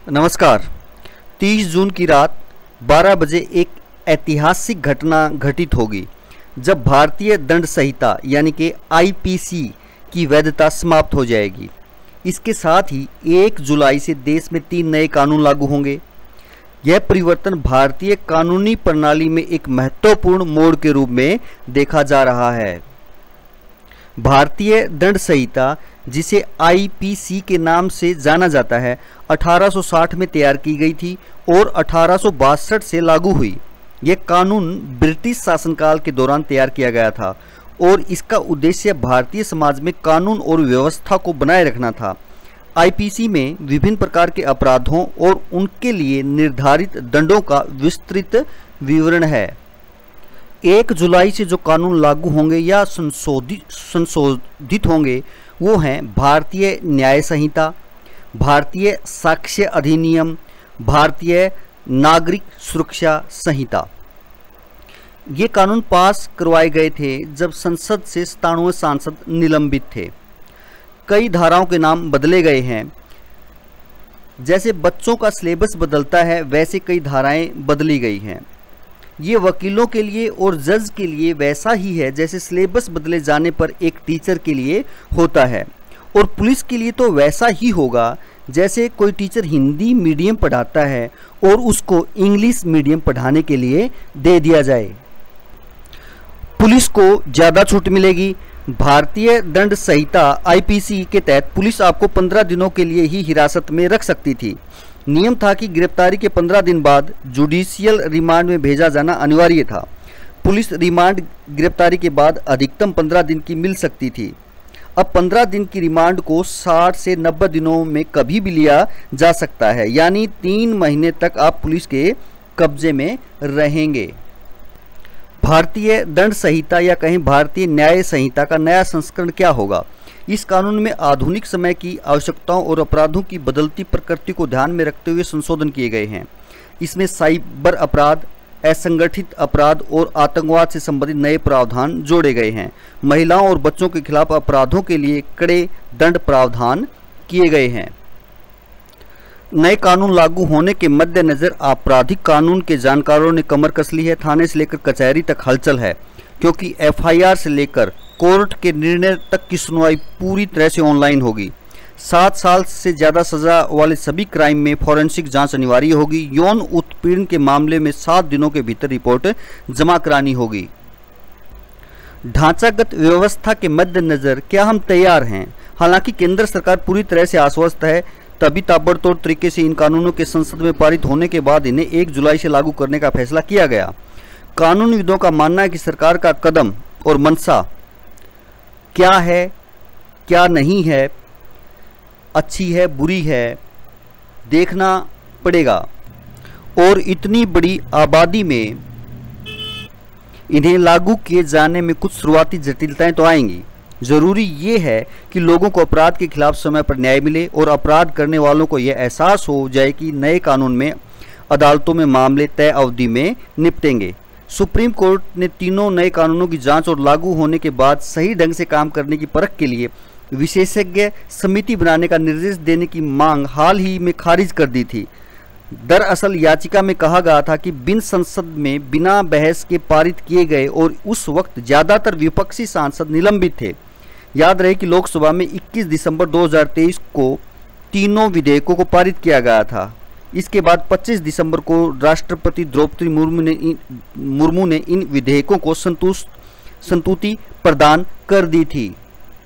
नमस्कार। 30 जून की रात 12 बजे एक ऐतिहासिक घटना घटित होगी जब भारतीय दंड संहिता यानी कि आईपीसी की वैधता समाप्त हो जाएगी। इसके साथ ही 1 जुलाई से देश में 3 नए कानून लागू होंगे। यह परिवर्तन भारतीय कानूनी प्रणाली में एक महत्वपूर्ण मोड़ के रूप में देखा जा रहा है। भारतीय दंड संहिता, जिसे आईपीसी के नाम से जाना जाता है, 1860 में तैयार की गई थी और 1862 से लागू हुई। यह कानून ब्रिटिश शासनकाल के दौरान तैयार किया गया था और इसका उद्देश्य भारतीय समाज में कानून और व्यवस्था को बनाए रखना था। आईपीसी में विभिन्न प्रकार के अपराधों और उनके लिए निर्धारित दंडों का विस्तृत विवरण है। 1 जुलाई से जो कानून लागू होंगे या संशोधित होंगे वो हैं भारतीय न्याय संहिता, भारतीय साक्ष्य अधिनियम, भारतीय नागरिक सुरक्षा संहिता। ये कानून पास करवाए गए थे जब संसद से 97 सांसद निलंबित थे। कई धाराओं के नाम बदले गए हैं। जैसे बच्चों का सिलेबस बदलता है वैसे कई धाराएं बदली गई हैं। ये वकीलों के लिए और जज के लिए वैसा ही है जैसे सिलेबस बदले जाने पर एक टीचर के लिए होता है, और पुलिस के लिए तो वैसा ही होगा जैसे कोई टीचर हिंदी मीडियम पढ़ाता है और उसको इंग्लिश मीडियम पढ़ाने के लिए दे दिया जाए। पुलिस को ज़्यादा छूट मिलेगी। भारतीय दंड संहिता आईपीसी के तहत पुलिस आपको 15 दिनों के लिए ही हिरासत में रख सकती थी। नियम था कि गिरफ्तारी के 15 दिन बाद जुडिशियल रिमांड में भेजा जाना अनिवार्य था। पुलिस रिमांड गिरफ्तारी के बाद अधिकतम 15 दिन की मिल सकती थी। अब 15 दिन की रिमांड को 60 से 90 दिनों में कभी भी लिया जा सकता है, यानी 3 महीने तक आप पुलिस के कब्जे में रहेंगे। भारतीय दंड संहिता या कहीं भारतीय न्याय संहिता का नया संस्करण क्या होगा? इस कानून में आधुनिक समय की आवश्यकताओं और अपराधों की बदलती प्रकृति को ध्यान में रखते हुए संशोधन किए गए हैं। इसमें साइबर अपराध, असंगठित अपराध और आतंकवाद से संबंधित नए प्रावधान जोड़े गए हैं। महिलाओं और बच्चों के खिलाफ अपराधों के लिए कड़े दंड प्रावधान किए गए हैं। नए कानून लागू होने के मद्देनजर आपराधिक कानून के जानकारों ने कमर कस ली है। थाने से लेकर कचहरी तक हलचल है, क्योंकि एफआईआर से लेकर कोर्ट के निर्णय तक की सुनवाई पूरी तरह से ऑनलाइन होगी। 7 साल से ज़्यादा सजा वाले सभी क्राइम में फॉरेंसिक जांच अनिवार्य होगी। यौन उत्पीड़न के मामले में 7 दिनों के भीतर रिपोर्ट जमा करानी होगी। ढांचागत व्यवस्था के मद्देनजर क्या हम तैयार हैं? हालांकि केंद्र सरकार पूरी तरह से आश्वस्त है, तभी ताबड़तोड़ तरीके से इन कानूनों के संसद में पारित होने के बाद इन्हें 1 जुलाई से लागू करने का फैसला किया गया। कानूनविदों का मानना है कि सरकार का कदम और मंशा क्या है, क्या नहीं है, अच्छी है, बुरी है, देखना पड़ेगा। और इतनी बड़ी आबादी में इन्हें लागू किए जाने में कुछ शुरुआती जटिलताएं तो आएंगी। जरूरी ये है कि लोगों को अपराध के खिलाफ समय पर न्याय मिले और अपराध करने वालों को यह एहसास हो जाए कि नए कानून में अदालतों में मामले तय अवधि में निपटेंगे। सुप्रीम कोर्ट ने तीनों नए कानूनों की जांच और लागू होने के बाद सही ढंग से काम करने की परख के लिए विशेषज्ञ समिति बनाने का निर्देश देने की मांग हाल ही में खारिज कर दी थी। दरअसल याचिका में कहा गया था कि बिन संसद में बिना बहस के पारित किए गए और उस वक्त ज़्यादातर विपक्षी सांसद निलंबित थे। याद रहे कि लोकसभा में 21 दिसंबर 2023 को तीनों विधेयकों को पारित किया गया था। इसके बाद 25 दिसंबर को राष्ट्रपति द्रौपदी मुर्मू ने इन विधेयकों को संतुष्टि प्रदान कर दी थी।